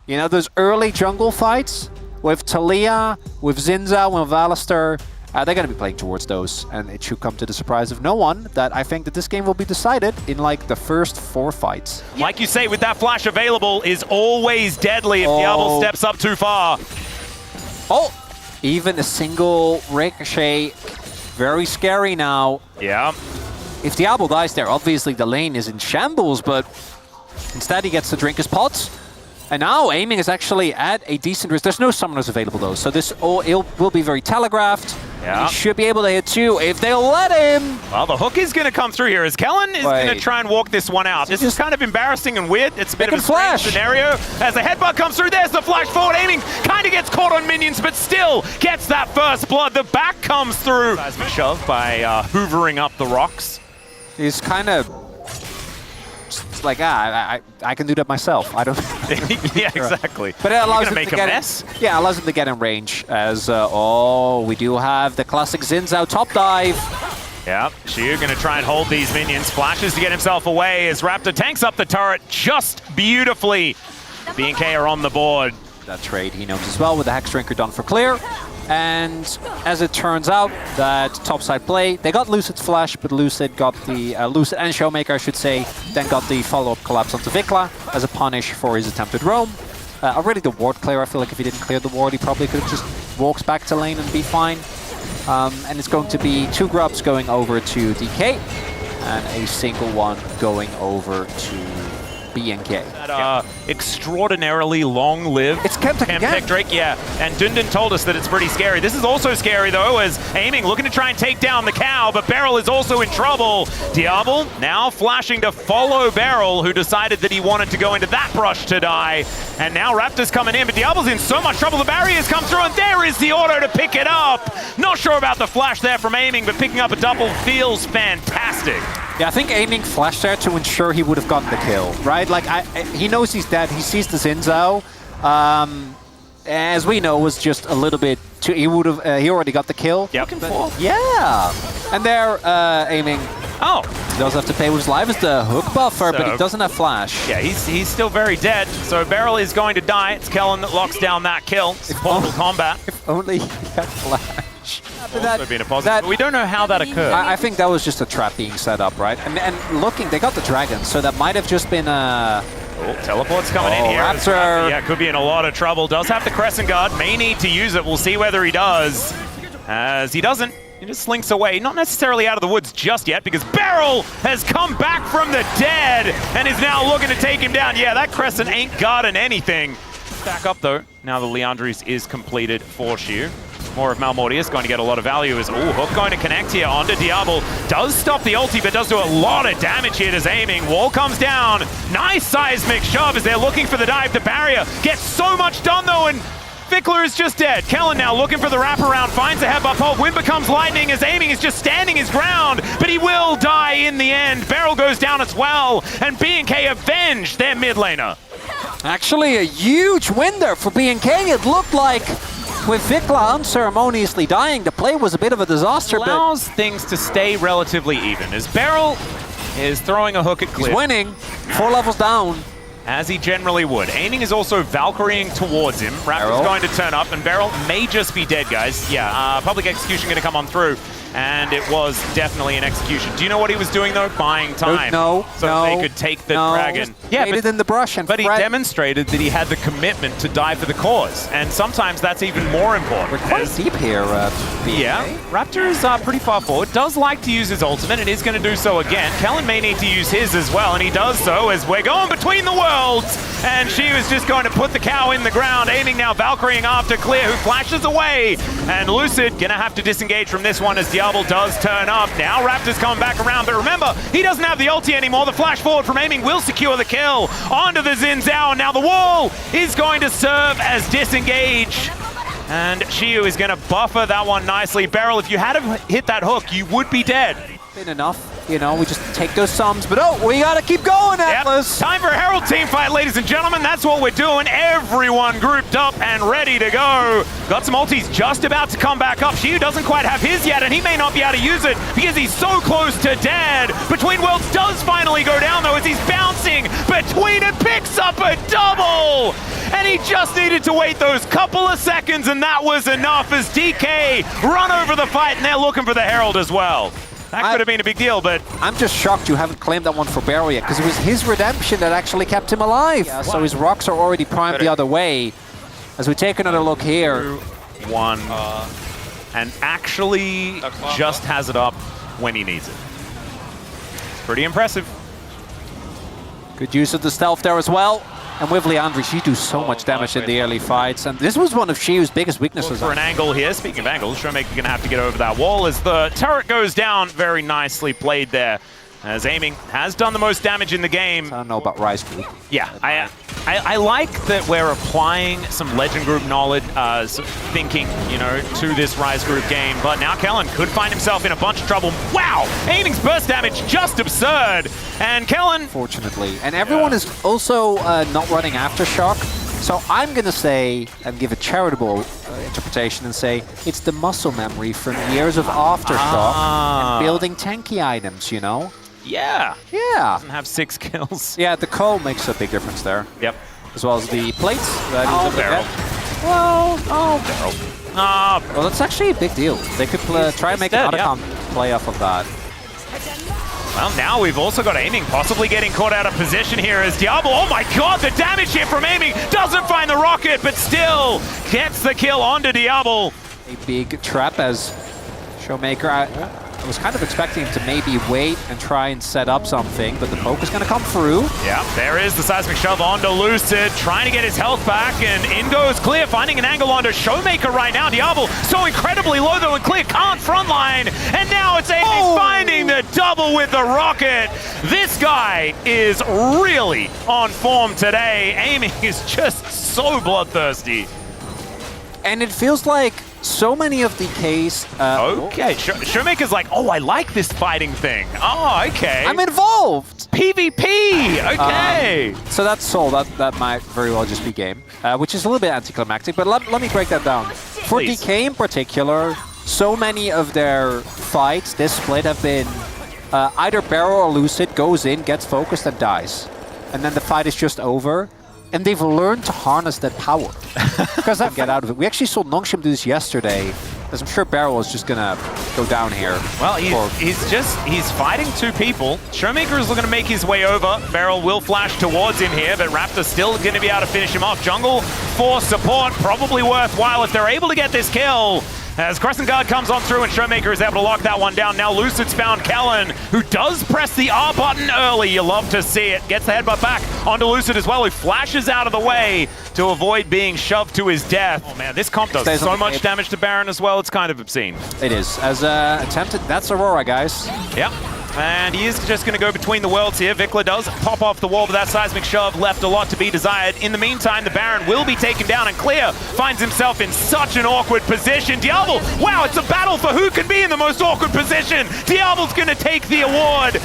You know, those early jungle fights with Talia, with Zinza, with Alistair, they're going to be playing towards those, and it should come to the surprise of no one that I think that this game will be decided in like the first 4 fights. Like you say, with that flash available is always deadly if Diablo steps up too far. Oh, even a single ricochet, very scary now. Yeah. If Diablo dies there, obviously the lane is in shambles, but instead he gets to drink his pots. And now aiming is actually at a decent risk. There's no summoners available though, so this will be very telegraphed. Yeah. He should be able to hit 2 if they'll let him. Well, the hook is going to come through here as Kellen is going to try and walk this one out. This is kind of embarrassing and weird. It's a bit of a strange scenario. As the headbutt comes through, there's the flash forward. Aiming kind of gets caught on minions, but still gets that first blood. The back comes through. Seismic shove by hoovering up the rocks. He's kind of like, I can do that myself. I don't. Yeah, exactly. But it allows him make to a get mess. Yeah, allows him to get in range. As we do have the classic Zinzao top dive. Yeah, Shiu going to try and hold these minions. Flashes to get himself away as Raptor tanks up the turret just beautifully. BNK are on the board. That trade he knows as well with the Hex Drinker done for clear. And as it turns out, that topside play, they got Lucid's flash, but Lucid got the, Lucid and Showmaker, I should say, then got the follow-up collapse onto Vikla as a punish for his attempted roam. Already the ward clear, I feel like if he didn't clear the ward, he probably could have just walked back to lane and be fine. And it's going to be 2 grubs going over to DK, and a single one going over to BNK. That, extraordinarily long-lived Camp Drake, yeah. And Dundun told us that it's pretty scary. This is also scary, though, as aiming, looking to try and take down the cow, but Beryl is also in trouble. Diablo now flashing to follow Beryl, who decided that he wanted to go into that brush to die. And now Raptor's coming in, but Diablo's in so much trouble. The barriers come through, and there is the auto to pick it up. Not sure about the flash there from aiming, but picking up a double feels fantastic. Yeah, I think aiming flashed there to ensure he would have gotten the kill, right? Like, he knows he's dead. He sees the Zinzao. As we know, was just a little bit too... He would have... he already got the kill. Yep. Yeah. And there, aiming... Oh. He does have to pay with his life as the hook buffer, but he doesn't have flash. Yeah, he's still very dead. So Beryl is going to die. It's Kellen that locks down that kill. It's Portal combat. If only he had flash. But we don't know how that occurred. I think that was just a trap being set up, right? And looking, they got the dragon, so that might have just been a... Oh, teleport's coming in here. Raptor. Yeah, could be in a lot of trouble. Does have the Crescent Guard. May need to use it. We'll see whether he does. As he doesn't, he just slinks away. Not necessarily out of the woods just yet, because Beryl has come back from the dead and is now looking to take him down. Yeah, that Crescent ain't guarding anything. Back up, though. Now the Leandris is completed for Shiu. More of Malmortius going to get a lot of value as, Hook going to connect here onto Diablo. Does stop the ulti, but does do a lot of damage here as aiming. Wall comes down. Nice seismic shove as they're looking for the dive. The barrier gets so much done, though, and Vikla is just dead. Kellen now looking for the wraparound, finds a headbutt hold. Wind becomes lightning as aiming is just standing his ground, but he will die in the end. Beryl goes down as well, and BNK avenge their mid laner. Actually, a huge win there for BNK. It looked like with Vikla unceremoniously dying, the play was a bit of a disaster. Allows things to stay relatively even as Beryl is throwing a hook at Cliff. He's winning, 4 levels down. As he generally would. Aiming is also Valkyrieing towards him. Raptor's going to turn up, and Beryl may just be dead, guys. Yeah, public execution going to come on through. And it was definitely an execution. Do you know what he was doing, though? Buying time. No, so they could take the dragon. Yeah, but in the brush. But he demonstrated that he had the commitment to die for the cause. And sometimes that's even more important. We're quite deep here, BNK. Yeah, Raptor is pretty far forward. Does like to use his ultimate and is going to do so again. Kellen may need to use his as well, and he does so as we're going between the worlds. And she was just going to put the cow in the ground, aiming now Valkyrieing after Clear, who flashes away. And Lucid going to have to disengage from this one as Diablo does turn up. Now Raptor's coming back around, but remember, he doesn't have the ulti anymore. The flash forward from aiming will secure the kill onto the Zinzao. Now the wall is going to serve as disengage. And Shiu is going to buffer that one nicely. Beryl, if you had hit that hook, you would be dead. Been enough. You know, we just take those sums, but we gotta keep going, Atlas. Yep. Time for a Herald team fight, ladies and gentlemen. That's what we're doing. Everyone grouped up and ready to go. Got some ultis just about to come back up. Shiu doesn't quite have his yet, and he may not be able to use it because he's so close to dead. Between Worlds does finally go down, though, as he's bouncing between a picks up a double! And he just needed to wait those couple of seconds, and that was enough as DK run over the fight, and they're looking for the Herald as well. That could have been a big deal, but... I'm just shocked you haven't claimed that one for Beryl yet, because it was his redemption that actually kept him alive. Yeah, so his rocks are already primed the other way. As we take another look here. One. And actually just has it up when he needs it. It's pretty impressive. Good use of the stealth there as well. And with Leandri, she do so much damage in the early fights. And this was one of Shiu's biggest weaknesses. For an angle here, speaking of angles, Showmaker gonna have to get over that wall as the turret goes down. Very nicely played there. As aiming has done the most damage in the game. I don't know about Rise Group. Yeah, I like that we're applying some Legend Group knowledge, thinking, you know, to this Rise Group game. But now Kellen could find himself in a bunch of trouble. Wow! Aiming's burst damage, just absurd. And Kellen... Fortunately. And everyone is also not running Aftershock. So I'm going to say, and give a charitable interpretation and say, it's the muscle memory from years of Aftershock and building tanky items, you know? Yeah. Yeah. Doesn't have 6 kills. Yeah, the coal makes a big difference there. Yep. As well as the plates. That Beryl. Beryl. Well, that's actually a big deal. They could try and make another play off of that. Well, now we've also got Aiming possibly getting caught out of position here as Diablo. Oh my god, the damage here from Aiming doesn't find the rocket, but still gets the kill onto Diablo. A big trap as Showmaker. I was kind of expecting him to maybe wait and try and set up something, but the poke is going to come through. Yeah, there is the seismic shove onto Lucid, trying to get his health back, and in goes Clear, finding an angle onto Showmaker right now. Diablo so incredibly low though, and Clear can't frontline, and now it's Aiming finding the double with the rocket. This guy is really on form today. Aiming is just so bloodthirsty. And it feels like so many of DK's... okay, Showmaker's like, oh, I like this fighting thing. Oh, okay. I'm involved! PvP! Okay! So that's Soul. That might very well just be game, which is a little bit anticlimactic, but let me break that down. For DK in particular, so many of their fights, this split, have been either Barrow or Lucid goes in, gets focused, and dies. And then the fight is just over. And they've learned to harness that power. Because they get out of it. We actually saw Nongshim do this yesterday, as I'm sure Beryl is just gonna go down here. Well, he's fighting 2 people. Showmaker is looking to make his way over. Beryl will flash towards him here, but Raptor's still gonna be able to finish him off. Jungle for support, probably worthwhile if they're able to get this kill. As Crescent Guard comes on through and Showmaker is able to lock that one down. Now Lucid's found Kellen, who does press the R button early. You love to see it. Gets the headbutt back onto Lucid as well, who flashes out of the way to avoid being shoved to his death. Oh man, this comp does so much damage to Baron as well. It's kind of obscene. It is. As attempted, that's Aurora, guys. Yep. And he is just going to go between the worlds here. Vikla does pop off the wall, but that seismic shove left a lot to be desired. In the meantime, the Baron will be taken down, and Clear finds himself in such an awkward position. Diablo, wow, it's a battle for who can be in the most awkward position. Diablo's going to take the award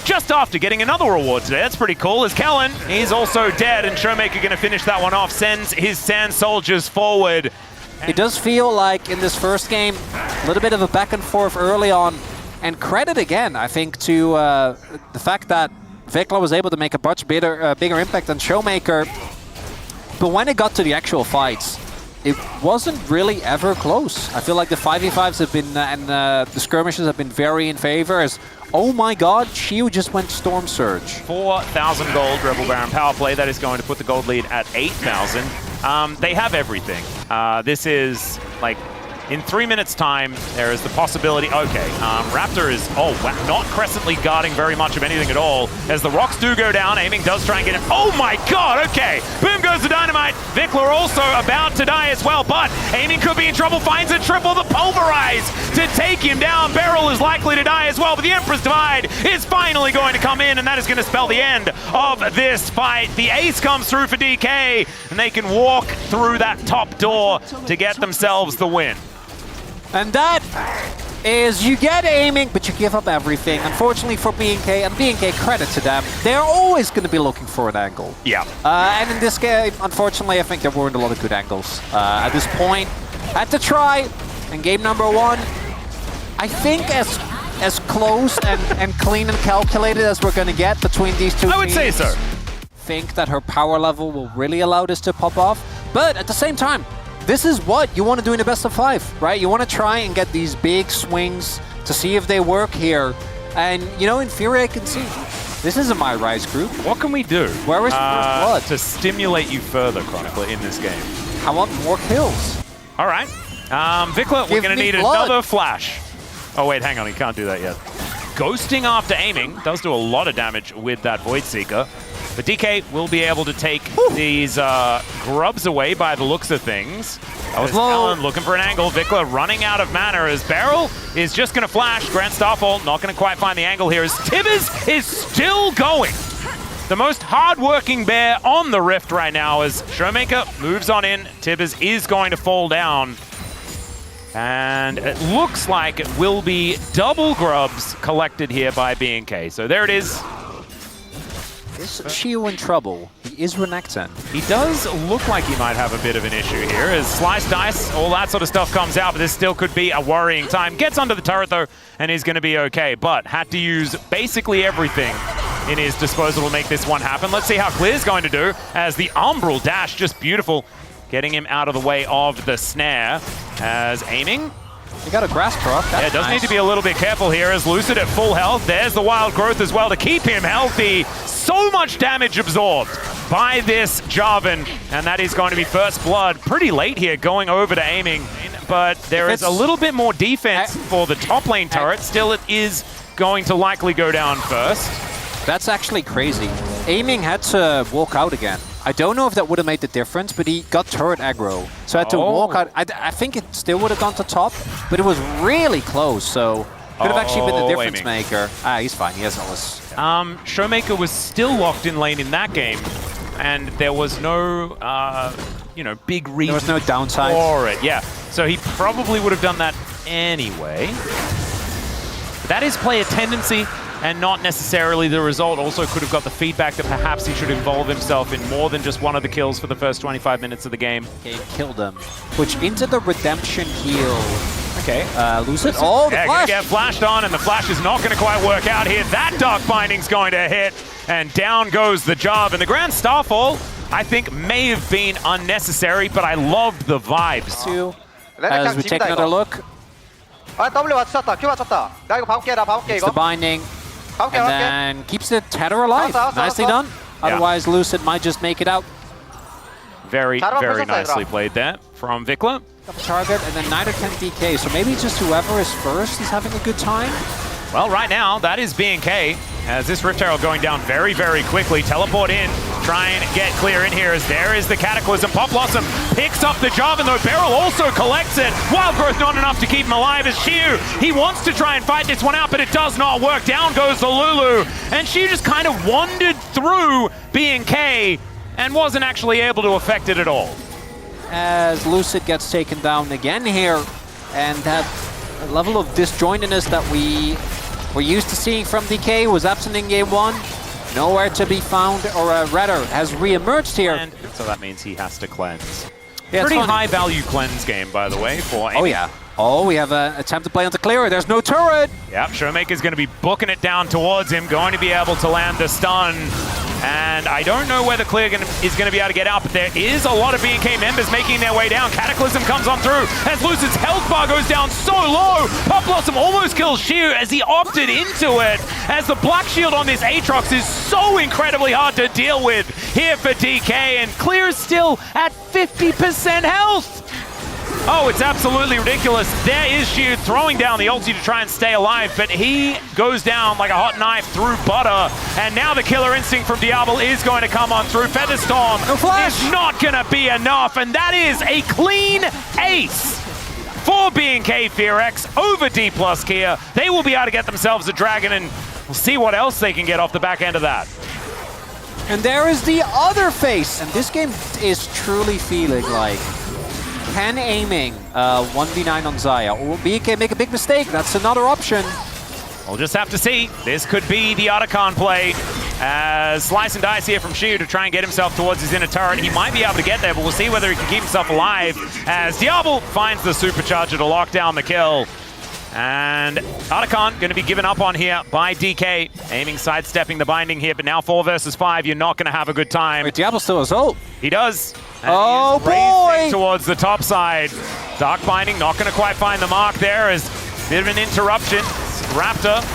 just after getting another reward today. That's pretty cool. As Kellen, he's also dead, and Showmaker going to finish that one off, sends his Sand Soldiers forward. It does feel like in this first game, a little bit of a back and forth early on. And credit again, I think, to the fact that Vikla was able to make a much bigger impact than Showmaker. But when it got to the actual fights, it wasn't really ever close. I feel like the 5v5s have been, and the skirmishes have been very in favor. As, oh my god, Shiu just went Storm Surge. 4,000 gold Rebel Baron power play. That is going to put the gold lead at 8,000. They have everything. This is, like... In 3 minutes' time, there is the possibility... Okay, Raptor is, not Crescently guarding very much of anything at all. As the rocks do go down, Aiming does try and get him. Oh my god, okay. Boom goes the Dynamite. Vikla also about to die as well, but Aiming could be in trouble, finds a triple, the Pulverize to take him down. Beryl is likely to die as well, but the Emperor's Divide is finally going to come in, and that is going to spell the end of this fight. The ace comes through for DK, and they can walk through that top door to get themselves the win. And that is, you get Aiming, but you give up everything. Unfortunately for BNK, and BNK, credit to them, they're always going to be looking for an angle. Yeah. And in this game, unfortunately, I think there weren't a lot of good angles. At this point, had to try, and game number 1, I think as close and clean and calculated as we're going to get between these two teams. I would say so. think that her power level will really allow this to pop off. But at the same time, this is what you want to do in a best of 5, right? You want to try and get these big swings to see if they work here. And, you know, in Fury, I can see this is a My Rise group. What can we do? Where is the first blood? To stimulate you further, Chronicler, in this game? I want more kills. All right. Vicla, we're going to need another flash. Oh, wait, hang on. He can't do that yet. Ghosting after aiming does do a lot of damage with that Void Seeker. But DK will be able to take these grubs away by the looks of things. That was Alan looking for an angle. Vicla running out of mana as Beryl is just going to flash. Grand Starfall not going to quite find the angle here as Tibbers is still going. The most hard-working bear on the Rift right now as Showmaker moves on in. Tibbers is going to fall down. And it looks like it will be double grubs collected here by BNK. So there it is. Is Shio in trouble? He is Renekton. He does look like he might have a bit of an issue here as Slice Dice, all that sort of stuff comes out, but this still could be a worrying time. Gets under the turret though, and is going to be okay, but had to use basically everything in his disposal to make this one happen. Let's see how Clear's going to do as the Umbral dash, just beautiful, getting him out of the way of the snare as aiming. You got a grasp proc. Yeah, does need to be a little bit careful here as Lucid at full health. There's the wild growth as well to keep him healthy. So much damage absorbed by this Jarvan, and that is going to be first blood pretty late here going over to aiming. But there is a little bit more defense for the top lane turret. Still, it is going to likely go down first. That's actually crazy. Aiming had to walk out again. I don't know if that would have made the difference, but he got turret aggro. So I had to walk out. I think it still would have gone to top, but it was really close, so could have actually been the difference maker. Ah, he's fine. He has all this. Showmaker was still locked in lane in that game, and there was no, you know, big reason there was no downside for it. Yeah, so he probably would have done that anyway. But that is player tendency, and not necessarily the result. Also could have got the feedback that perhaps he should involve himself in more than just one of the kills for the first 25 minutes of the game. Okay, killed him. Which into the redemption heal. Okay, Lucid. Oh, the flash! Gonna get flashed on, and the flash is not going to quite work out here. That Dark Binding's going to hit, and down goes the job. And the Grand Starfall, I think, may have been unnecessary, but I loved the vibes. As we take another look. W 맞췄다. Q 맞췄다. 나 이거 봐볼게. 나 봐볼게 It's 이거. the binding. And then keeps the tether alive. Nicely done. Otherwise, Lucid might just make it out. Very, very nicely played there from Vicla. Target, and then neither can DK. So maybe just whoever is first is having a good time. Well, right now, that is BNK. As this Rift Herald going down very, very quickly. Teleport in, try and get clear in here as there is the Cataclysm. Pop Blossom picks up the Jarvan though. Beryl also collects it. Wild Growth not enough to keep him alive as Shiu. He wants to try and fight this one out, but it does not work. Down goes the Lulu. And Shiu just kind of wandered through BNK and wasn't actually able to affect it at all. As Lucid gets taken down again here, and that level of disjointedness that we were used to seeing from DK was absent in game 1. Nowhere to be found, or rather, has re-emerged here. And so that means he has to cleanse. Yeah, pretty high-value cleanse game, by the way, for Oh, yeah. Oh, we have an attempt to play onto Clearer. There's no turret. Yep, Showmaker's going to be booking it down towards him, going to be able to land the stun. And I don't know whether Clear is going to be able to get out, but there is a lot of BNK members making their way down. Cataclysm comes on through as Lucid's health bar goes down so low. Pop Blossom almost kills Shiu as he opted into it, as the Black Shield on this Aatrox is so incredibly hard to deal with here for DK, and Clear is still at 50% health. Oh, it's absolutely ridiculous. There is Shiu throwing down the ulti to try and stay alive, but he goes down like a hot knife through butter. And now the killer instinct from Diablo is going to come on through. Featherstorm is not going to be enough, and that is a clean ace for BNK FEARX over Dplus KIA. They will be able to get themselves a dragon, and we'll see what else they can get off the back end of that. And there is the other face, and this game is truly feeling like, can aiming 1v9 on Xayah, or will BNK make a big mistake? That's another option. We'll just have to see. This could be the Otacon play. As Slice and Dice here from Shiu to try and get himself towards his inner turret. He might be able to get there, but we'll see whether he can keep himself alive. As Diablo finds the supercharger to lock down the kill. And Otacon going to be given up on here by DK. Aiming, sidestepping the binding here, but now 4 versus 5, you're not going to have a good time. Wait, Diablo still has ult. He does. And Oh, he is racing boy! towards the top side. Dark binding, not going to quite find the mark there as a bit of an interruption. Raptor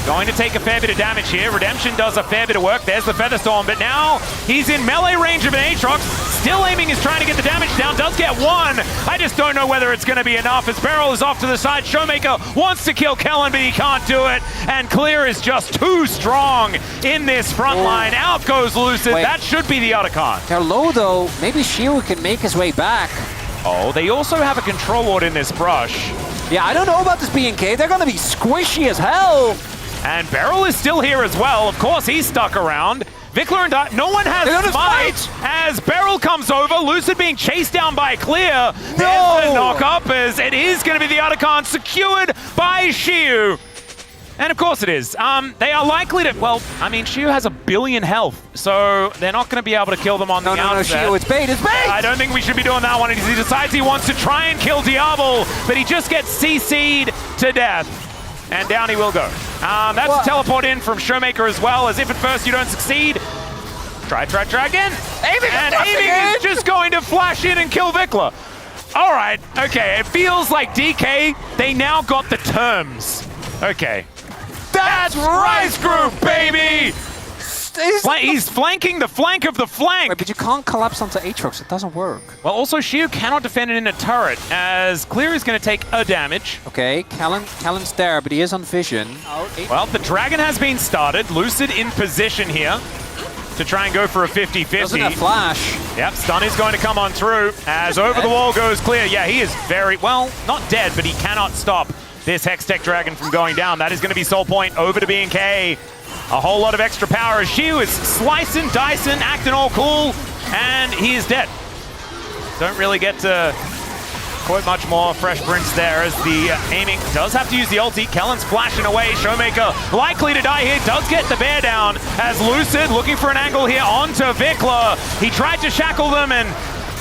going to take a fair bit of damage here. Redemption does a fair bit of work. There's the Featherstorm, but now he's in melee range of an Aatrox. Still aiming, is trying to get the damage down. Does get one. I just don't know whether it's going to be enough as Beryl is off to the side. Showmaker wants to kill Kellen, but he can't do it. And Clear is just too strong in this front line. Out goes Lucid. Wait. That should be the Otacon. They're low though. Maybe Shiu can make his way back. Oh, they also have a control ward in this brush. Yeah, I don't know about this BNK. They're going to be squishy as hell. And Beryl is still here as well. Of course, he's stuck around. Vikler and no one has They're gonna smite fight! as Beryl comes over. Lucid being chased down by Clear. There's the knock up as it is going to be the Otacon secured by Shiu. And of course it is. They are likely to, well, I mean, Shiu has 1 billion health, so they're not going to be able to kill them on the outset. No, Shiu, it's bait, it's bait! I don't think we should be doing that one. He decides he wants to try and kill Diablo, but he just gets CC'd to death. And down he will go. That's a teleport in from Showmaker as well, as if at first you don't succeed. Try again. Aiming is just going to flash in and kill Vikler. All right, okay, it feels like DK, they now got the terms. Okay. That's Rise Group, baby! He's flanking the flank of the flank. Wait, but you can't collapse onto Aatrox. It doesn't work. Well, also Shiu cannot defend it in a turret, as Clear is going to take a damage. Okay, Kellen's there, but he is on vision. Well, the Dragon has been started. Lucid in position here to try and go for a 50-50. Doesn't have flash. Yep, stun is going to come on through as over the wall goes Clear. Yeah, he is very, well, not dead, but he cannot stop this Hextech Dragon from going down. That is going to be Soul Point over to BNK. A whole lot of extra power as Shiu is slicing, dicing, acting all cool, and he is dead. Don't really get to quite much more fresh prints there as the aiming does have to use the ulti. Kellen's flashing away. Showmaker likely to die here. Does get the bear down as Lucid looking for an angle here onto Vikler. He tried to shackle them, and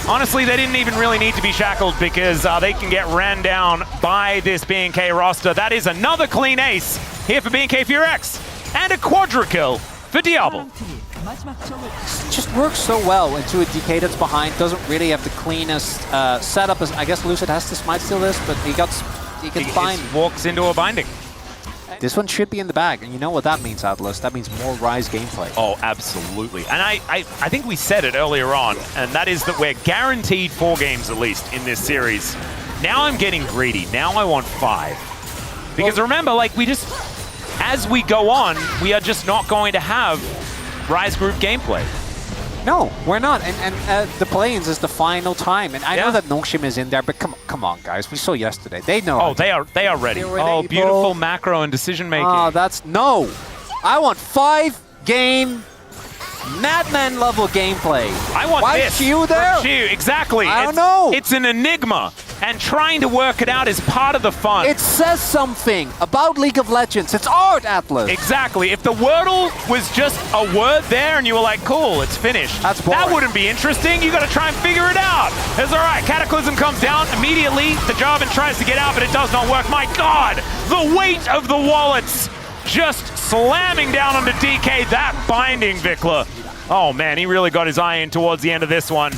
honestly, they didn't even really need to be shackled because they can get ran down by this BNK roster. That is another clean ace here for BNK FEARX. And a quadra kill for Diablo. It just works so well into a DK that's behind. Doesn't really have the cleanest setup. As I guess Lucid has to smite steal this, but he gets bind. Walks into a binding. This one should be in the bag, and you know what that means, Atlas. That means more Rise gameplay. Oh, absolutely. And I think we said it earlier on, and that is that we're guaranteed 4 games at least in this series. Now I'm getting greedy. Now I want 5. Because remember, like, we just, as we go on, we are just not going to have Rise Group gameplay. No, we're not. And the Plains is the final time. And I know that Nongshim is in there, but come on, guys. We saw yesterday. They know. Oh, they are ready. Oh, beautiful macro and decision making. Oh, that's no. I want 5-game Madman level gameplay. I want Why this. Why is Shiu there? Shiu, exactly. I don't know. It's an enigma, and trying to work it out is part of the fun. It says something about League of Legends. It's art, Atlas. Exactly. If the Wordle was just a word there and you were like, cool, it's finished. That's boring. That wouldn't be interesting. You got to try and figure it out. It's all right. Cataclysm comes down immediately. The Jarvan tries to get out, but it does not work. My God, the weight of the wallets just slamming down onto DK. That binding, Vikler. Oh man, he really got his eye in towards the end of this one,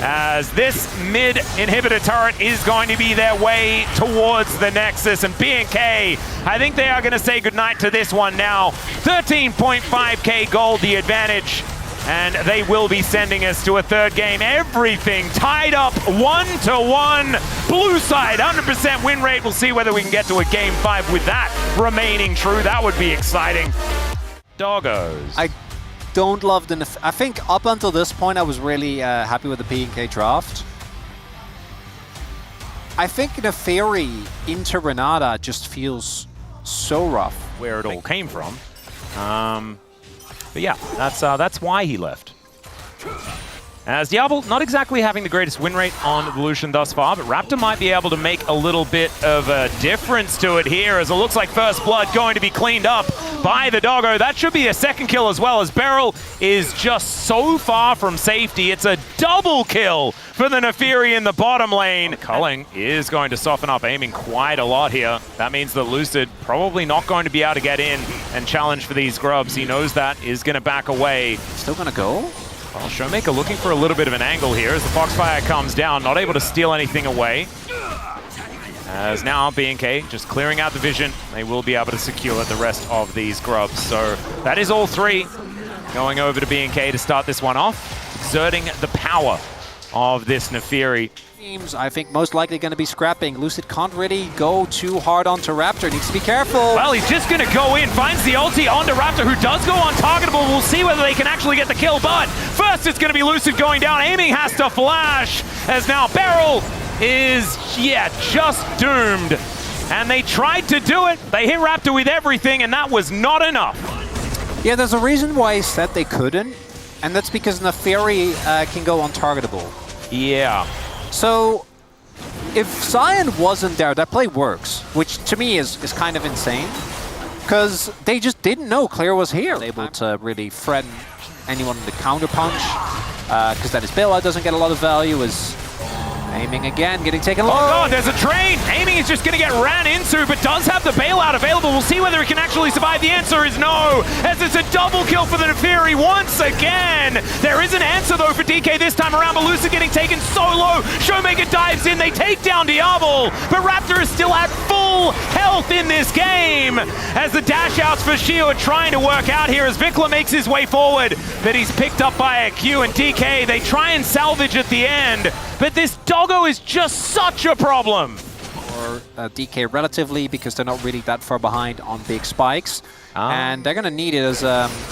as this mid inhibitor turret is going to be their way towards the Nexus. And BNK, I think they are going to say goodnight to this one now. 13.5k gold, the advantage, and they will be sending us to a 3rd game. Everything tied up 1-1. Blue side, 100% win rate. We'll see whether we can get to a game 5 with that remaining true. That would be exciting. Doggos. I don't love the... I think up until this point I was really happy with the BNK draft. I think Neferi into Renata just feels so rough. Where it all came from. But yeah, that's why he left. As Diablo not exactly having the greatest win rate on the Lucian thus far, but Raptor might be able to make a little bit of a difference to it here, as it looks like First Blood going to be cleaned up by the Doggo. That should be a second kill as well, as Beryl is just so far from safety. It's a double kill for the Neferi in the bottom lane. Culling is going to soften up aiming quite a lot here. That means that Lucid probably not going to be able to get in and challenge for these grubs. He knows that, is going to back away. Still gonna go? Well, Showmaker looking for a little bit of an angle here as the Foxfire comes down, not able to steal anything away. As now BNK just clearing out the vision, they will be able to secure the rest of these grubs. So that is all three going over to BNK to start this one off, exerting the power of this Neferi. Teams, I think, most likely going to be scrapping. Lucid can't really go too hard onto Raptor. Needs to be careful. Well, he's just going to go in, finds the ulti onto Raptor, who does go untargetable. We'll see whether they can actually get the kill, but first it's going to be Lucid going down. Aiming has to flash, as now Beryl is, just doomed. And they tried to do it. They hit Raptor with everything, and that was not enough. Yeah, there's a reason why I said they couldn't, and that's because Neferi can go untargetable. Yeah. So, if Zion wasn't there, that play works, which to me is kind of insane, because they just didn't know Clear was here. Able to really threaten anyone with the counter punch, because then his bailout doesn't get a lot of value, is aiming again, getting taken low. Oh god, there's a train! Aiming is just going to get ran into, but does have the bailout available. We'll see whether it can actually survive. The answer is no, as it's a double kill for the Neferi once again. There is an answer though for DK this time around, but Lucid getting taken so low. Showmaker dives in, they take down Diablo, but Raptor is still at full health in this game, as the dash outs for Shio are trying to work out here as Vikla makes his way forward, but he's picked up by a Q, and DK, they try and salvage at the end, but this Doggo is just such a problem. Or DK relatively, because they're not really that far behind on big spikes. And they're going to need it as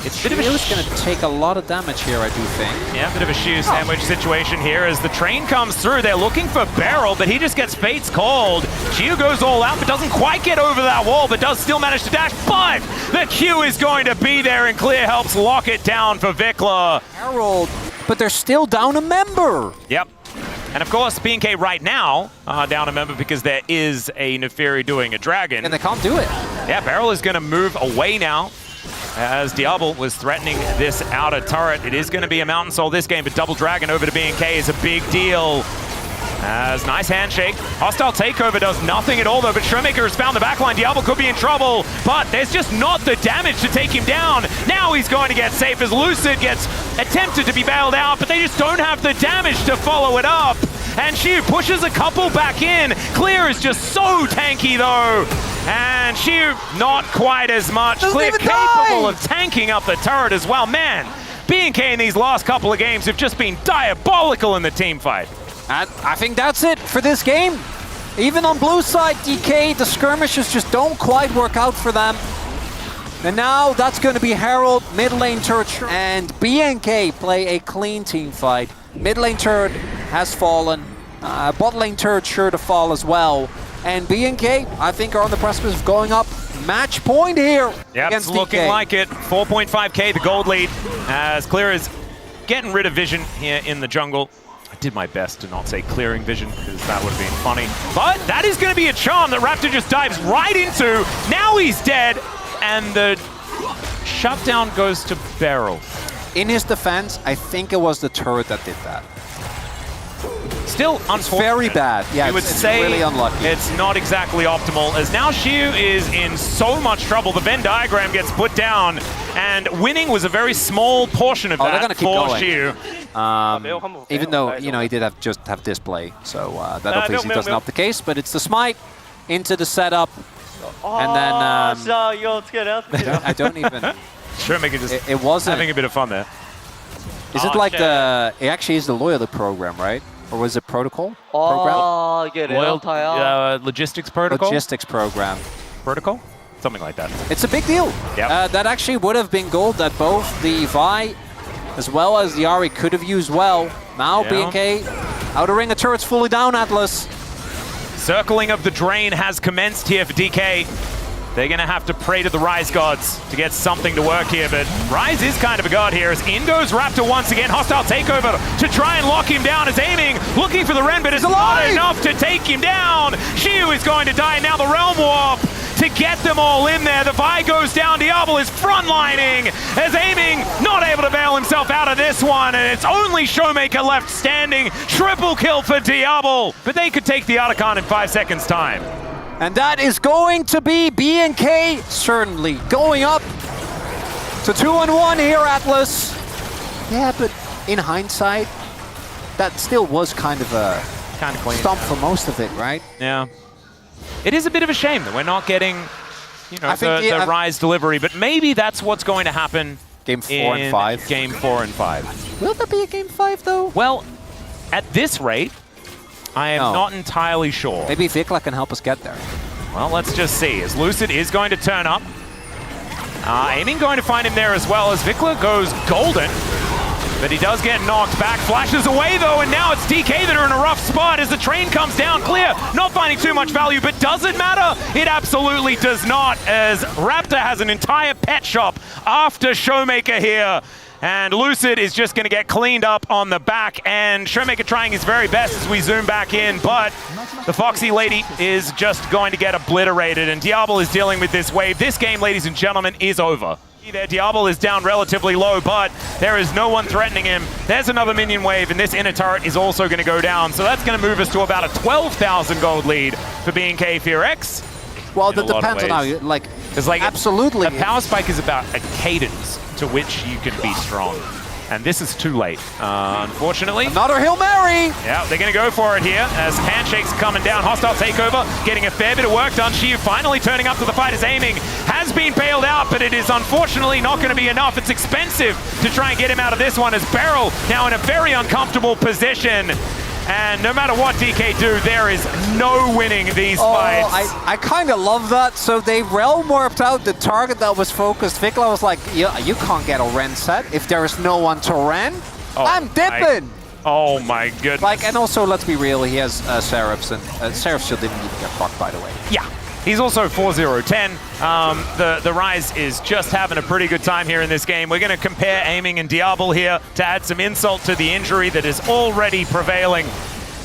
it's a bit of a going to take a lot of damage here, I do think. Yeah, a bit of a shoe sandwich situation here as the train comes through. They're looking for Beryl, but he just gets Fates called. Q goes all out, but doesn't quite get over that wall, but does still manage to dash. But the Q is going to be there, and Clear helps lock it down for Vikla. Harold, but they're still down a member. Yep. And of course, BNK right now down a member because there is a Neferi doing a dragon. And they can't do it. Yeah, Beryl is going to move away now, as Diablo was threatening this outer turret. It is going to be a Mountain Soul this game, but double dragon over to BNK is a big deal. As nice handshake. Hostile takeover does nothing at all though, but Showmaker has found the backline. Diablo could be in trouble, but there's just not the damage to take him down. Now he's going to get safe as Lucid gets attempted to be bailed out, but they just don't have the damage to follow it up. And Shiu pushes a couple back in. Clear is just so tanky though. And Shiu not quite as much. Clear capable of tanking up the turret as well. Man, BNK in these last couple of games have just been diabolical in the team fight. And I think that's it for this game. Even on blue side, DK, the skirmishes just don't quite work out for them. And now that's going to be Herald, mid lane turret, and BNK play a clean team fight. Mid lane turret has fallen. Bot lane turret sure to fall as well. And BNK, I think, are on the precipice of going up match point here. Yeah, it's looking like it. 4.5k, the gold lead, as Clear is getting rid of vision here in the jungle. I did my best to not say clearing vision, because that would have been funny. But that is going to be a charm that Raptor just dives right into. Now he's dead, and the shutdown goes to Beryl. In his defense, I think it was the turret that did that. Still unfortunate. Very bad. Yeah, we would say really unlucky. It's not exactly optimal, as now Shiu is in so much trouble. The Venn diagram gets put down, and winning was a very small portion of that for Shiu. Even though, you know, he did just have display, so that obviously doesn't help the case, but it's the smite into the setup, and then I don't even... Showmaker just it wasn't having a bit of fun there. Is it like the... It actually is the loyalty program, right? Or was it protocol program? Logistics protocol? Logistics program. Protocol? Something like that. It's a big deal. Yep. That actually would have been gold that both the Vi as well as the Ahri could have used well. Now BNK, outer ring of turrets fully down, Atlas. Circling of the drain has commenced here for DK. They're going to have to pray to the Rise gods to get something to work here, but Rise is kind of a god here as in goes Raptor once again. Hostile takeover to try and lock him down as aiming, looking for the Ren, but it's not enough to take him down. Shiu is going to die, now the Realm Warp to get them all in there. The Vi goes down, Diablo is frontlining as aiming, not able to bail himself out of this one, and it's only Showmaker left standing. Triple kill for Diablo, but they could take the Otacon in 5 seconds time. And that is going to be BNK certainly going up to 2-1 here, Atlas. Yeah, but in hindsight, that still was kind of a clean stump for most of it, right? Yeah. It is a bit of a shame that we're not getting, you know, the Rise delivery, but maybe that's what's going to happen. Game 4 and 5. Game 4 and 5. Will there be a Game 5 though? Well, at this rate, I am not entirely sure. Maybe Vikla can help us get there. Well, let's just see. As Lucid is going to turn up. Aiming going to find him there as well as Vikla goes golden. But he does get knocked back. Flashes away though, and now it's DK that are in a rough spot as the train comes down. Clear, not finding too much value, but does it matter? It absolutely does not, as Raptor has an entire pet shop after Showmaker here. And Lucid is just going to get cleaned up on the back, and Showmaker trying his very best as we zoom back in, but the Foxy lady is just going to get obliterated, and Diablo is dealing with this wave. This game, ladies and gentlemen, is over. There, Diablo is down relatively low, but there is no one threatening him. There's another minion wave, and this inner turret is also going to go down, so that's going to move us to about a 12,000 gold lead for BNK FEARX. Well, that depends on how you, like, absolutely. A power spike is about a cadence to which you can be strong. And this is too late, unfortunately. Another Hail Mary! Yeah, they're going to go for it here as Handshake's coming down. Hostile takeover, getting a fair bit of work done. Shiu finally turning up to the fight as aiming. Has been bailed out, but it is unfortunately not going to be enough. It's expensive to try and get him out of this one as Beryl now in a very uncomfortable position. And no matter what DK do, there is no winning these fights. I kind of love that. So they realm warped out the target that was focused. Vikla was like, yeah, you can't get a Ren set if there is no one to Ren. I'm dipping. Oh my goodness. Like, and also, let's be real, he has Seraphs, and Seraphs still didn't need to get fucked, by the way. Yeah. He's also 4-0-10. The Rise is just having a pretty good time here in this game. We're going to compare aiming and Diablo here to add some insult to the injury that is already prevailing.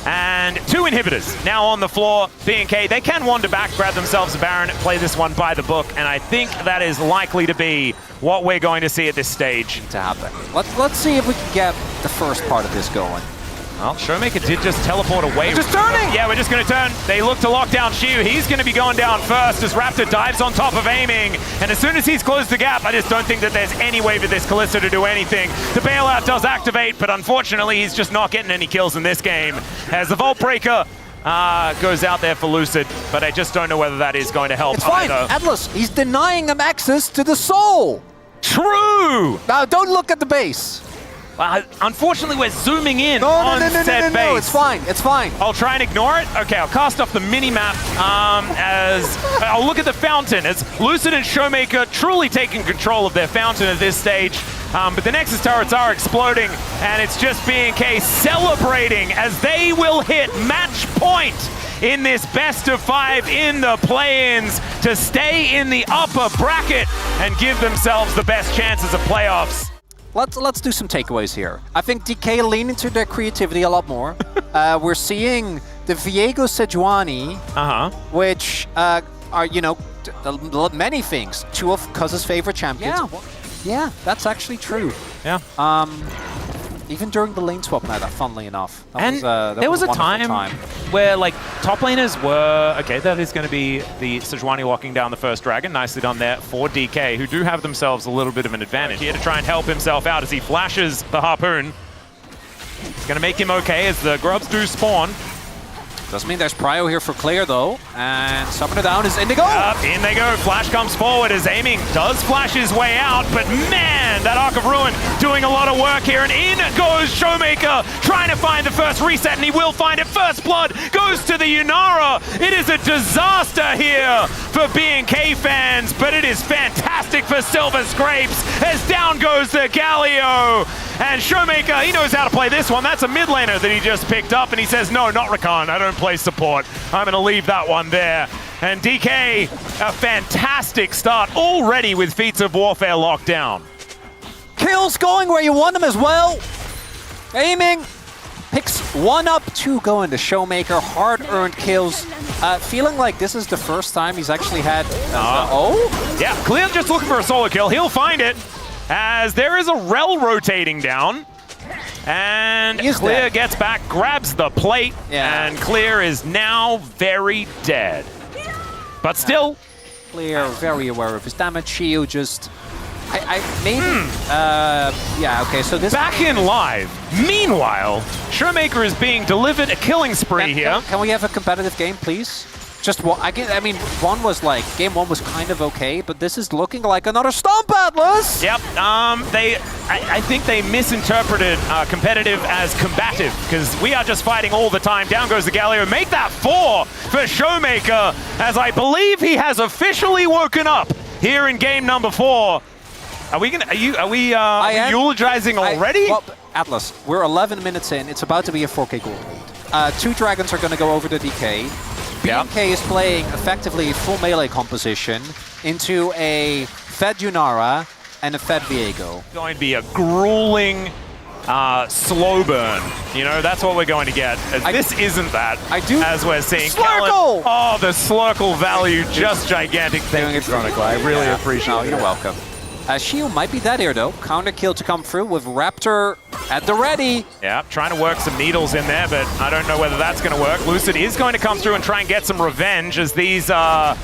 And 2 inhibitors now on the floor. BNK, they can wander back, grab themselves a Baron, play this one by the book, and I think that is likely to be what we're going to see at this stage. To happen. Let's see if we can get the first part of this going. Well, Showmaker did just teleport away. Just turning! Yeah, we're just going to turn. They look to lock down Shiu. He's going to be going down first as Raptor dives on top of aiming. And as soon as he's closed the gap, I just don't think that there's any way for this Kalista to do anything. The bailout does activate, but unfortunately, he's just not getting any kills in this game. As the Vault Breaker goes out there for Lucid, but I just don't know whether that is going to help. It's fine, either. Atlas, he's denying him access to the soul. True! Now, don't look at the base. Unfortunately, we're zooming in on said base. No, it's fine, it's fine. I'll try and ignore it. Okay, I'll cast off the mini-map as I'll look at the fountain as Lucid and Showmaker truly taking control of their fountain at this stage. But the Nexus turrets are exploding, and it's just BNK celebrating as they will hit match point in this best of 5 in the play-ins to stay in the upper bracket and give themselves the best chances of playoffs. Let's do some takeaways here. I think DK lean into their creativity a lot more. We're seeing the Viego Sejuani, which are, you know, many things. 2 of Cuz's favorite champions. Yeah, that's actually true. Yeah. Even during the lane swap meta, funnily enough. There was a time where, like, top laners were... Okay, that is going to be the Sejuani locking down the first dragon. Nicely done there for DK, who do have themselves a little bit of an advantage here to try and help himself out as he flashes the Harpoon. It's going to make him okay as the Grubs do spawn. Doesn't mean there's prio here for Clear, though. And Summoner down is Indigo. In they go. Flash comes forward as aiming does flash his way out. But man, that Arc of Ruin doing a lot of work here. And in goes Showmaker trying to find the first reset. And he will find it. First blood goes to the Yunara. It is a disaster here for BNK fans. But it is fantastic for Silver Scrapes as down goes the Galio. And Showmaker, he knows how to play this one. That's a mid laner that he just picked up. And he says, no, not Rakan. I don't play support. I'm going to leave that one there. And DK, a fantastic start already with Feats of Warfare locked down. Kills going where you want them as well. Aiming. Picks 1 up, 2 going to Showmaker. Hard-earned kills. Feeling like this is the first time he's actually had... Yeah, Clear just looking for a solo kill. He'll find it as there is a Rel rotating down. And Clear gets back, grabs the plate, and Clear is now very dead. But still... Clear, very aware of his damage. Shiu just... yeah, okay, so this... Back in live. Meanwhile, Showmaker is being delivered a killing spree here. Can we have a competitive game, please? Just one. I mean, game one was kind of okay, but this is looking like another stomp, Atlas! Yep, I think they misinterpreted competitive as combative, because we are just fighting all the time. Down goes the Galio. Make that 4 for Showmaker, as I believe he has officially woken up here in game number 4. Are we eulogizing already? Well, Atlas, we're 11 minutes in. It's about to be a 4K gold lead. 2 dragons are going to go over to DK. BNK is playing effectively full melee composition into a Fed Junara and a Fed Viego. Going to be a grueling slow burn. You know, that's what we're going to get. This isn't that, as we're seeing. Slurkle! Oh, the Slurkle value, just gigantic. Thank you, Chronicle. I really appreciate it. You're welcome. Shiu might be dead here, though. Counter kill to come through with Raptor at the ready. Yeah, trying to work some needles in there, but I don't know whether that's going to work. Lucid is going to come through and try and get some revenge, as these 2 are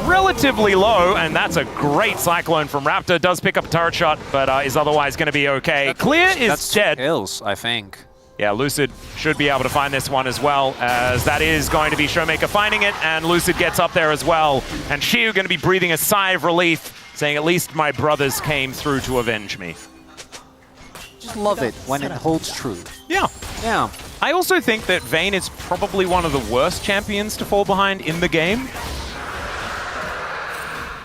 relatively low, and that's a great Cyclone from Raptor. Does pick up a turret shot, but is otherwise going to be okay. Clear is dead. Kills, I think. Yeah, Lucid should be able to find this one as well, as that is going to be Showmaker finding it, and Lucid gets up there as well. And Shiu going to be breathing a sigh of relief, saying, at least my brothers came through to avenge me. Just love it when it holds true. Yeah. Yeah. I also think that Vayne is probably one of the worst champions to fall behind in the game.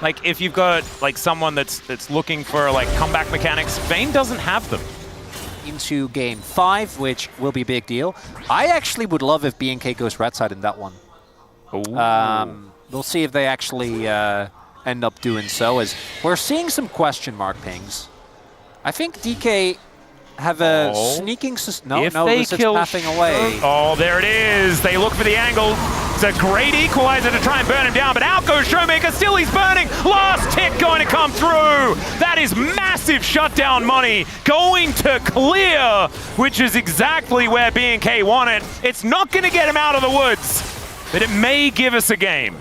Like, if you've got like someone that's looking for like comeback mechanics, Vayne doesn't have them. Into game 5, which will be a big deal. I actually would love if BNK goes red side in that one. We'll see if they actually end up doing so, as we're seeing some question mark pings. I think DK have a sneaking... Lucid's pathing away. Oh, there it is. They look for the angle. It's a great equalizer to try and burn him down, but out goes Showmaker. Still he's burning. Last tick going to come through. That is massive shutdown money going to Clear, which is exactly where BNK want it. It's not going to get him out of the woods, but it may give us a game.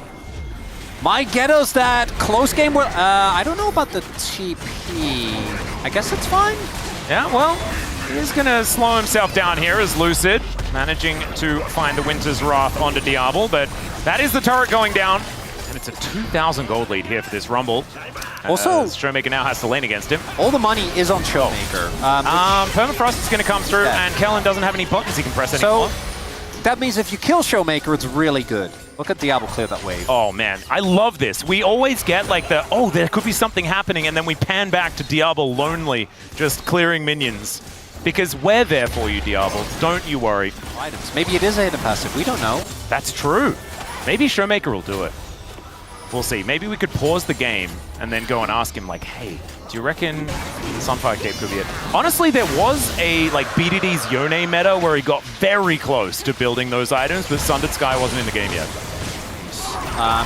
My ghetto's that close game where... I don't know about the TP. I guess it's fine. Yeah, well, he's going to slow himself down here as Lucid managing to find the Winter's Wrath onto Diablo, but that is the turret going down. And it's a 2,000 gold lead here for this Rumble. Also, Showmaker now has to lane against him. All the money is on Showmaker. Permafrost is going to come through, and Kellen doesn't have any buttons he can press anymore. So that means if you kill Showmaker, it's really good. Look at Diablo clear that wave. Oh, man. I love this. We always get like the, oh, there could be something happening, and then we pan back to Diablo lonely, just clearing minions. Because we're there for you, Diablo. Don't you worry. Items. Maybe it is a hidden passive. We don't know. That's true. Maybe Showmaker will do it. We'll see. Maybe we could pause the game and then go and ask him, like, hey, do you reckon Sunfire Cape could be it? Honestly, there was a like BDD's Yone meta where he got very close to building those items, but Sundered Sky wasn't in the game yet.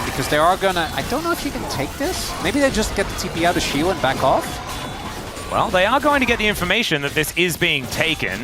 Because they are gonna... I don't know if you can take this. Maybe they just get the TP out of Shiu and back off. Well, they are going to get the information that this is being taken.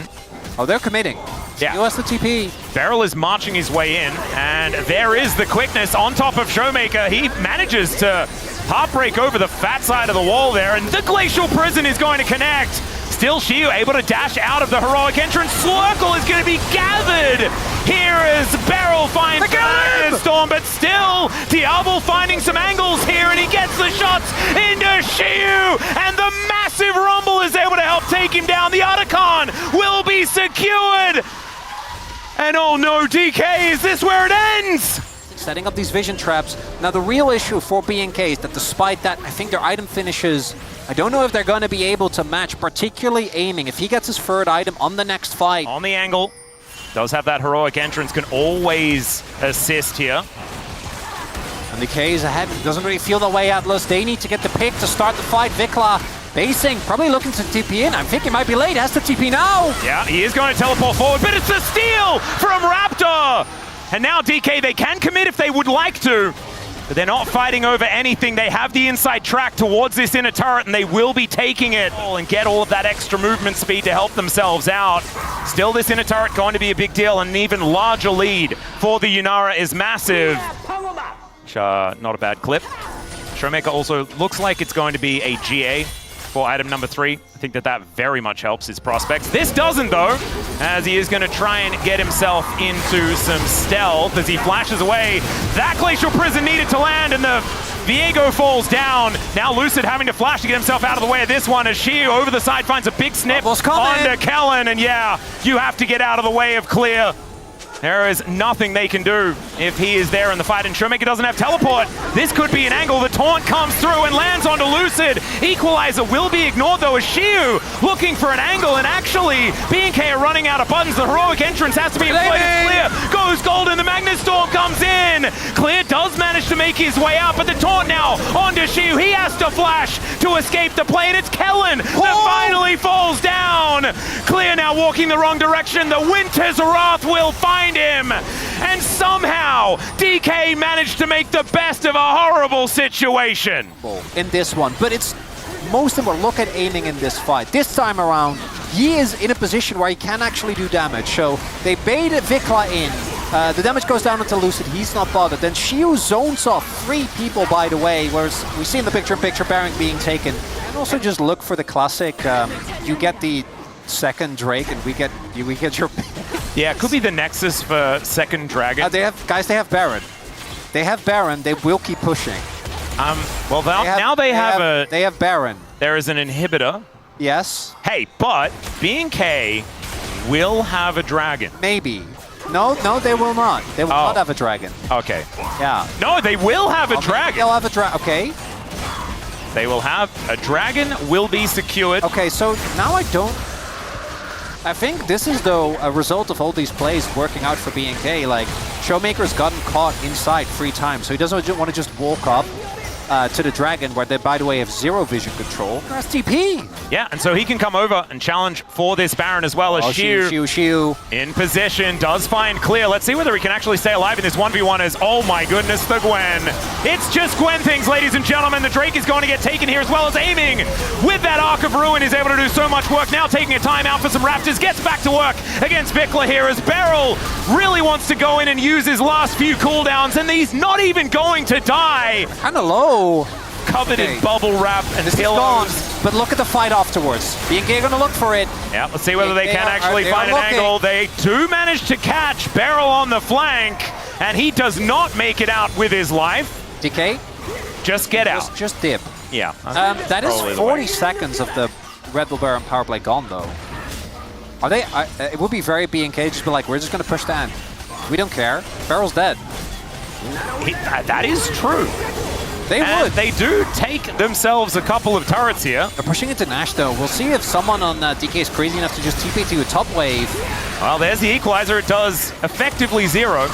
Oh, they're committing. Yeah. US the TP. Beryl is marching his way in, and there is the quickness on top of Showmaker. He manages to heartbreak over the fat side of the wall there, and the Glacial Prison is going to connect. Still Shiu able to dash out of the heroic entrance. Slurkle is going to be gathered. Here is Beryl finds the Storm, but still Diablo finding some angles here, and he gets the shots into Shiu, and the massive Rumble is able to help take him down. The Otacon will be secured. And oh no, DK, is this where it ends? Setting up these vision traps. Now the real issue for BNK is that despite that, I think their item finishes, I don't know if they're going to be able to match, particularly aiming. If he gets his third item on the next fight. On the angle. Does have that heroic entrance, can always assist here. And the K is ahead. Doesn't really feel the way, Atlus. They need to get the pick to start the fight. Vikla basing, probably looking to TP in. I think he might be late. Has to TP now. Yeah, he is going to teleport forward, but it's a steal from Raptor! And now DK, they can commit if they would like to, but they're not fighting over anything. They have the inside track towards this inner turret, and they will be taking it and get all of that extra movement speed to help themselves out. Still, this inner turret going to be a big deal, and an even larger lead for the Yunara is massive. Not a bad clip. Showmaker also looks like it's going to be a GA for item number 3. I think that very much helps his prospects. This doesn't, though, as he is going to try and get himself into some stealth as he flashes away. That Glacial Prison needed to land, and the Viego falls down. Now Lucid having to flash to get himself out of the way of this one as Shiu over the side finds a big snip onto Kellen, and yeah, you have to get out of the way of Clear. There is nothing they can do if he is there in the fight, and Showmaker doesn't have teleport. This could be an angle. The taunt comes through and lands onto Lucid. Equalizer will be ignored, though, as Shiu looking for an angle, and actually, BNK are running out of buttons. The heroic entrance has to be in play. Clear goes golden. The Magnet Storm comes in. Clear does manage to make his way out, but the taunt now onto Shiu. He has to flash to escape the play, and it's Kellen that finally falls down. Clear now walking the wrong direction. The Winter's Wrath will find him, and somehow DK managed to make the best of a horrible situation in this one. But it's most important. Look at aiming in this fight. This time around, he is in a position where he can actually do damage. So they baited Vikla in. The damage goes down into Lucid. He's not bothered. Then Shiu zones off 3 people, by the way, whereas we see in the picture-in-picture Baron being taken. And also just look for the classic. You get the second Drake, and we get your. Yeah, it could be the Nexus for second Dragon. They have Baron. They have Baron. They will keep pushing. Well, they have Baron. There is an inhibitor. Yes. Hey, but BNK will have a dragon. Maybe. No, they will not. They will not have a dragon. Okay. Yeah. No, they will have a dragon. They'll have a dragon. Okay. They will have a dragon. Will be secured. Okay, so now I think this is, though, a result of all these plays working out for BNK. Like, Showmaker's gotten caught inside 3 times, so he doesn't want to just walk up to the Dragon, where they, by the way, have 0 vision control. That's TP! Yeah, and so he can come over and challenge for this Baron as well as Shiu in position, does find Clear. Let's see whether he can actually stay alive in this 1v1 as, oh my goodness, the Gwen. It's just Gwen things, ladies and gentlemen. The Drake is going to get taken here as well as aiming with that Arc of Ruin. Is able to do so much work. Now taking a timeout for some Raptors. Gets back to work against Vikla here as Beryl really wants to go in and use his last few cooldowns, and he's not even going to die. Kind of low. Covered in bubble wrap and this pillows. Is gone, but look at the fight afterwards. BNK are going to look for it. Yeah, let's see whether they can actually find an angle. They do manage to catch Beryl on the flank, and he does not make it out with his life. DK? Just get out. Just dip. Yeah. That is 40 seconds of the Red Bull Baron power play gone, though. Are they? It would be very BNK just be like, we're just going to push the end. We don't care. Beryl's dead. That is true. They would. They do take themselves a couple of turrets here. They're pushing into Nash, though. We'll see if someone on DK is crazy enough to just TP to a top wave. Well, there's the equalizer. It does effectively 0.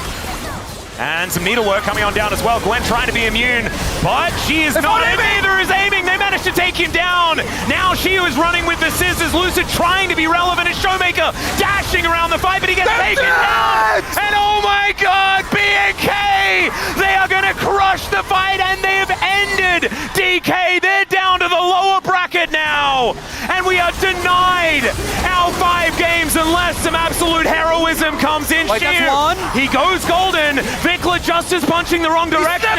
And some needlework coming on down as well. Gwen trying to be immune, but she is not. Neither is aiming. They managed to take him down. Now Shiu is running with the scissors. Lucid trying to be relevant. It's Showmaker dashing around the fight, but he gets taken down. And oh my God, BNK! They are going to crush the fight, and they have ended DK. They're down to the lower bracket now, and we are denied our 5 games unless some absolute heroism comes in. Shiu, he goes golden. Vikla just is punching the wrong direction.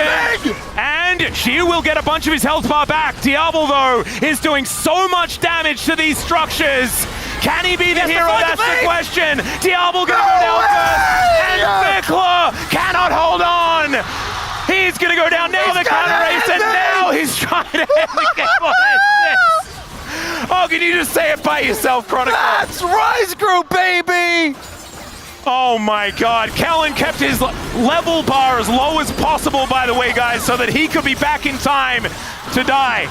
And Shiu will get a bunch of his health bar back. Diablo, though, is doing so much damage to these structures. Can he be the hero? That's the question. Diablo going to go down first. And Vikla cannot hold on. He's going to go down now. The counter race, and now he's trying to end the game. What is this? Oh, can you just say it by yourself, Chronicle? That's Rise Group, baby! Oh my God, Kellen kept his level bar as low as possible, by the way, guys, so that he could be back in time to die.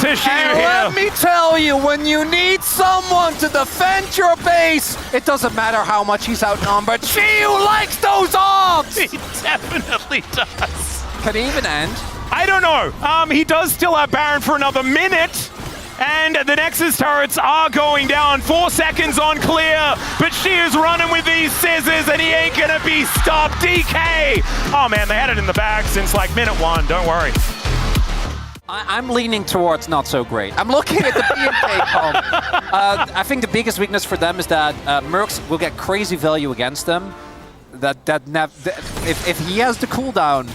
To Shiu here. Let me tell you, when you need someone to defend your base, it doesn't matter how much he's outnumbered. Shiu likes those orbs! He definitely does. Could he even end? I don't know. He does still have Baron for another minute. And the Nexus turrets are going down. 4 seconds on clear, but she is running with these scissors and he ain't gonna be stopped. DK! Oh man, they had it in the bag since like minute 1, don't worry. I'm leaning towards not so great. I'm looking at the BNK comp. I think the biggest weakness for them is that Mercs will get crazy value against them. If he has the cooldown,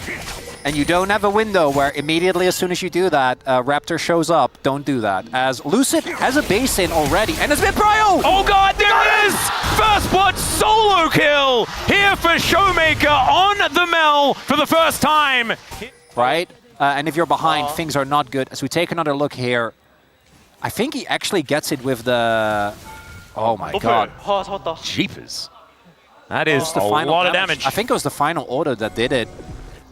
and you don't have a window where immediately as soon as you do that, Raptor shows up, don't do that. As Lucid has a base in already, and it's been Prio! Oh god, there it is! First blood solo kill here for Showmaker on the Mel for the first time. Right? And if you're behind, things are not good. As we take another look here, I think he actually gets it with the... Oh my god. Jeepers. That is a lot of damage. I think it was the final order that did it.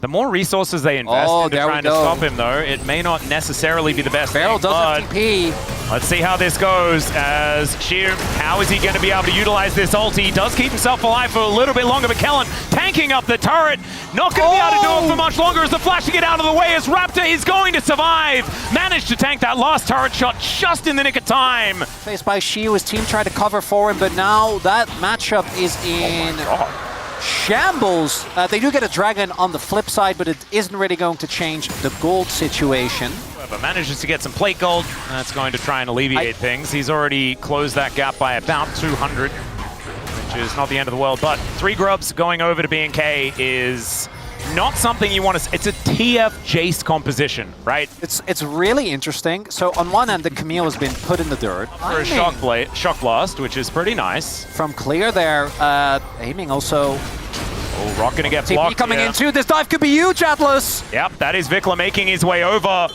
The more resources they invest into trying to stop him, though, it may not necessarily be the best Beryl thing, does have TP. Let's see how this goes as Sheer, how is he going to be able to utilize this ulti? He does keep himself alive for a little bit longer, but Kellen tanking up the turret. Not going to be able to do it for much longer as the flash to get out of the way as Raptor is going to survive. Managed to tank that last turret shot just in the nick of time. Faced by Shiu, his team tried to cover for him, but now that matchup is in... shambles. They do get a dragon on the flip side, but it isn't really going to change the gold situation. But manages to get some plate gold. That's going to try and alleviate things. He's already closed that gap by about 200, which is not the end of the world. But 3 grubs going over to BNK is not something you want to... It's a TF Jace composition, right? It's really interesting. So on one end, the Camille has been put in the dirt. For a shock blast, which is pretty nice. From clear there, aiming also... Oh, Rock gonna get blocked. TP coming in too. This dive could be huge, Dplus. Yep, that is Vikla making his way over.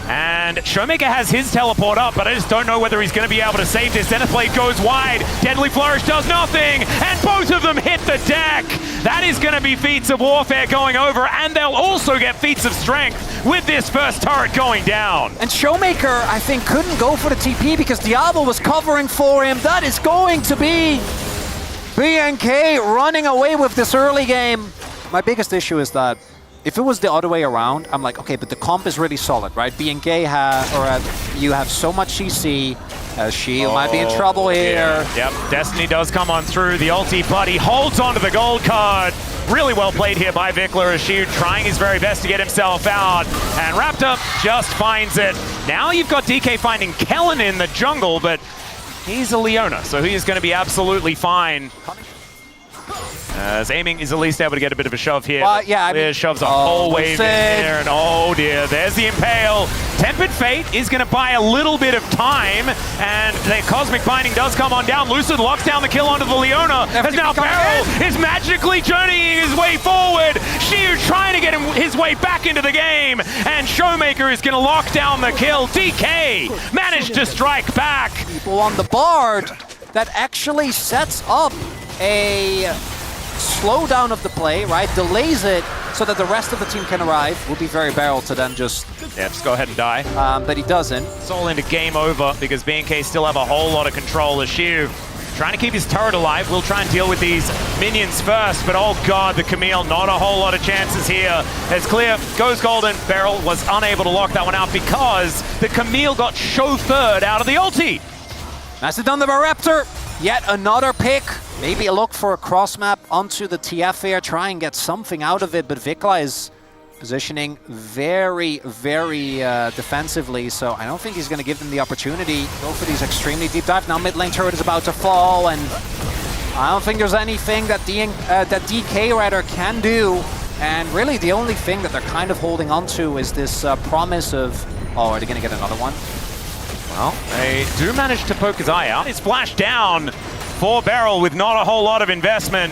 And Showmaker has his teleport up, but I just don't know whether he's going to be able to save this. Zenith Blade goes wide. Deadly Flourish does nothing. And both of them hit the deck. That is going to be feats of warfare going over. And they'll also get feats of strength with this first turret going down. And Showmaker, I think, couldn't go for the TP because Diablo was covering for him. That is going to be BNK running away with this early game. My biggest issue is that if it was the other way around, I'm like, okay, but the comp is really solid, right? BNK you have so much CC. She might be in trouble here. Yeah. Yep, Destiny does come on through. The ulti, but he holds onto the gold card. Really well played here by Vikla as Shiu trying his very best to get himself out. And Raptor just finds it. Now you've got DK finding Kellen in the jungle, but he's a Leona, so he is going to be absolutely fine. As aiming is at least able to get a bit of a shove here. Yeah, I mean, shoves a whole wave in there, and oh dear, there's the Impale. Tempered Fate is going to buy a little bit of time, and the Cosmic Binding does come on down. Lucid locks down the kill onto the Leona, as now Beryl is magically journeying his way forward. Shiu trying to get his way back into the game, and Showmaker is going to lock down the kill. DK managed to strike back. People on the board that actually sets up a slowdown of the play, right? Delays it so that the rest of the team can arrive. Would be very Beryl to then just... Yeah, just go ahead and die. But he doesn't. It's all into game over because BNK still have a whole lot of control as Shiu trying to keep his turret alive. We'll try and deal with these minions first, but oh god, the Camille, not a whole lot of chances here. As clear goes golden, Beryl was unable to lock that one out because the Camille got chauffeured out of the ulti. Nicely done by Raptor. Yet another pick. Maybe a look for a cross map onto the TF here, try and get something out of it, but Vikla is positioning very, very defensively, so I don't think he's going to give them the opportunity. Go for these extremely deep dive. Now mid lane turret is about to fall, and I don't think there's anything that DK rather can do. And really the only thing that they're kind of holding on to is this promise of, oh, are they going to get another one? Well, they do manage to poke his eye out. It's flashed down for Beryl with not a whole lot of investment.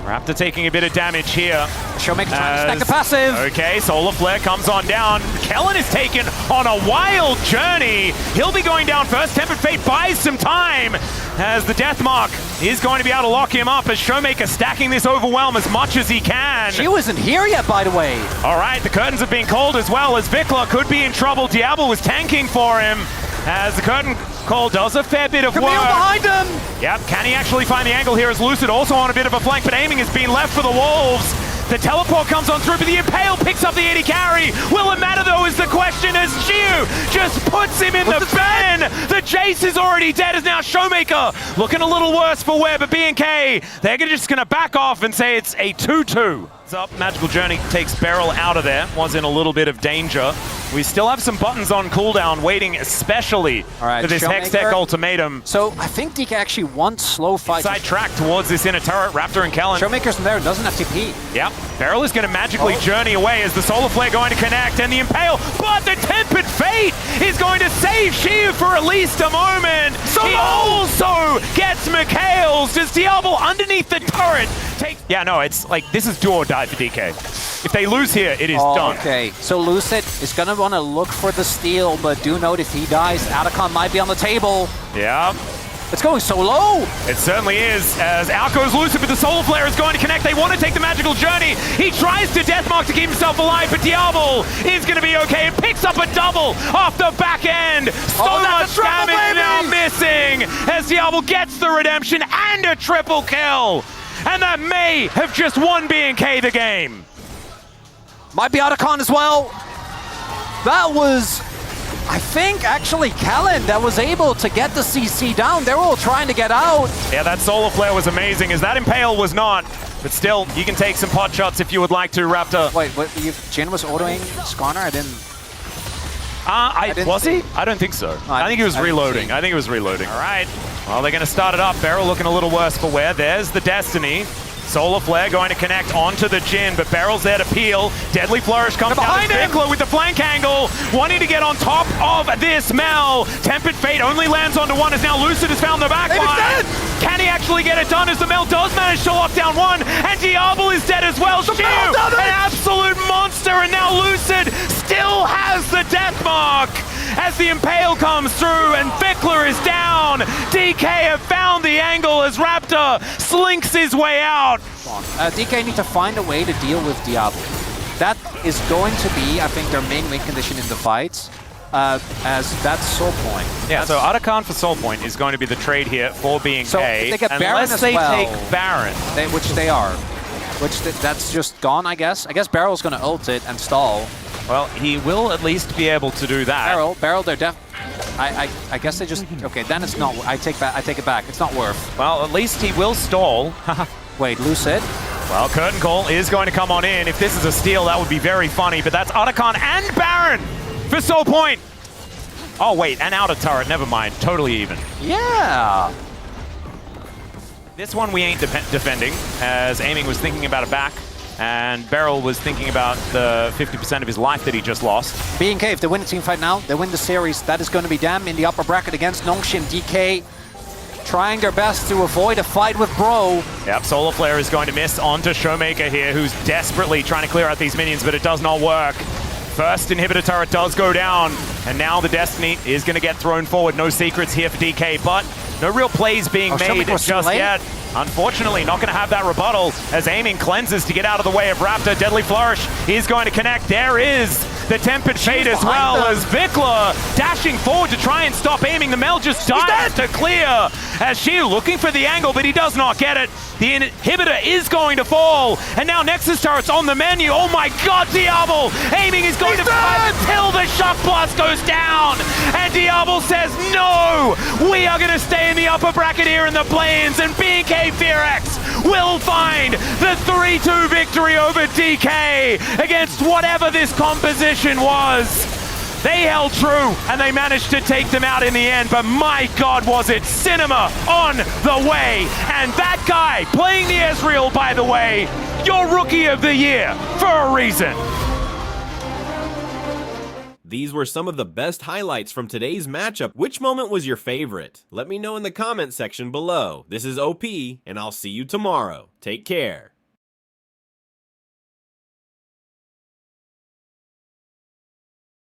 Raptor taking a bit of damage here. Showmaker trying to stack the passive. Okay, Solar Flare comes on down. Kellen is taken on a wild journey. He'll be going down first. Tempered Fate buys some time as the Death Mark is going to be able to lock him up as Showmaker stacking this overwhelm as much as he can. She wasn't here yet, by the way. All right, the curtains have been called as well as Vikla could be in trouble. Diablo was tanking for him as the curtain call does a fair bit of work. Behind him! Yep, can he actually find the angle here as Lucid also on a bit of a flank, but aiming has been left for the Wolves. The teleport comes on through, but the Impale picks up the AD carry. Will it matter though is the question as Chiu just puts him in the bin. The Jace is already dead as now Showmaker looking a little worse for wear, but BNK, they're just gonna back off and say it's a 2-2. Up, Magical Journey takes Beryl out of there, was in a little bit of danger. We still have some buttons on cooldown waiting especially for this Hex Tech ultimatum. So I think DK actually wants slow fight. Sidetrack towards this inner turret, Raptor and Kellen. Showmaker's in there, doesn't have TP. Yep, Beryl is going to magically journey away as the Solar Flare going to connect and the Impale, but the Tempered Fate is going to save Shiu for at least a moment. He also gets Mikhails. Does Diablo underneath the turret take... Yeah, no, it's like, this is do or die for DK. If they lose here, it is done. Okay, so Lucid is going to want to look for the steal, but do note if he dies, Atacon might be on the table. Yeah. It's going so low. It certainly is, as out goes Lucid, but the Solar Flare is going to connect. They want to take the Magical Journey. He tries to Deathmark to keep himself alive, but Diablo is going to be okay. It picks up a double off the back end. So much damage now missing, as Diablo gets the redemption and a triple kill. And that may have just won BNK the game. Might be Atacon as well. That was, I think, actually Kellen that was able to get the CC down. They were all trying to get out. Yeah, that Solar Flare was amazing, as that Impale was not. But still, you can take some pot shots if you would like to, Raptor. Wait, what? Jin was autoing Skarner? I didn't... Was he? I don't think so. No, I think he was reloading. I think he was reloading. All right. Well, they're going to start it up. Beryl looking a little worse for wear. There's the Destiny. Solar Flare going to connect onto the Jin, but Beryl's there to peel. Deadly Flourish comes behind him with the flank angle, wanting to get on top of this Mel. Tempered Fate only lands onto one as now Lucid has found the back line. Can he actually get it done as the Mel does manage to lock down one, and Diablo is dead as well. Shiu, an absolute monster, and now Lucid still has the death mark as the Impale comes through and Fickler is down. DK have found the angle as Raptor slinks his way out. DK need to find a way to deal with Diablo. That is going to be, I think, their main win condition in the fights, as that's Soul Point. Yeah, so Atacon for Soul Point is going to be the trade here for BNK. So if they get Baron unless as they well, take Baron. Which they are. That's just gone, I guess. I guess Barrel's going to ult it and stall. Well, he will at least be able to do that. Barrel, they're I guess they just... Okay, then it's not... I take it back. It's not worth. Well, at least he will stall. Wait, Lucid? Well, Curtain Call is going to come on in. If this is a steal, that would be very funny, but that's Atacon and Baron for Soul Point. Oh, wait, and out of turret. Never mind. Totally even. Yeah. This one we ain't defending, as Aiming was thinking about it back, and Beryl was thinking about the 50% of his life that he just lost. BNK, if they win the team fight now, they win the series. That is going to be them in the upper bracket against Nongshim. DK trying their best to avoid a fight with Bro. Yep, Solar Flare is going to miss onto Showmaker here, who's desperately trying to clear out these minions, but it does not work. First inhibitor turret does go down, and now the Destiny is going to get thrown forward. No secrets here for DK, but no real plays being made just yet. Unfortunately, not going to have that rebuttal as Aiming cleanses to get out of the way of Raptor. Deadly Flourish is going to connect. There is the Tempered Fate as well as Vikla dashing forward to try and stop Aiming. The Mel just dives to clear as Shiu looking for the angle, but he does not get it. The inhibitor is going to fall, and now Nexus turret's on the menu. Oh my god, Diablo! Aiming is going to fight until the Shock Blast goes down, and Diablo says, no! We are going to stay in the upper bracket here in the play-ins, and BNK FEARX will find the 3-2 victory over DK against whatever this composition was. They held true, and they managed to take them out in the end, but my god, was it cinema on the way. And that guy playing the Ezreal, by the way, your Rookie of the Year for a reason. These were some of the best highlights from today's matchup. Which moment was your favorite? Let me know in the comment section below. This is OP, and I'll see you tomorrow. Take care.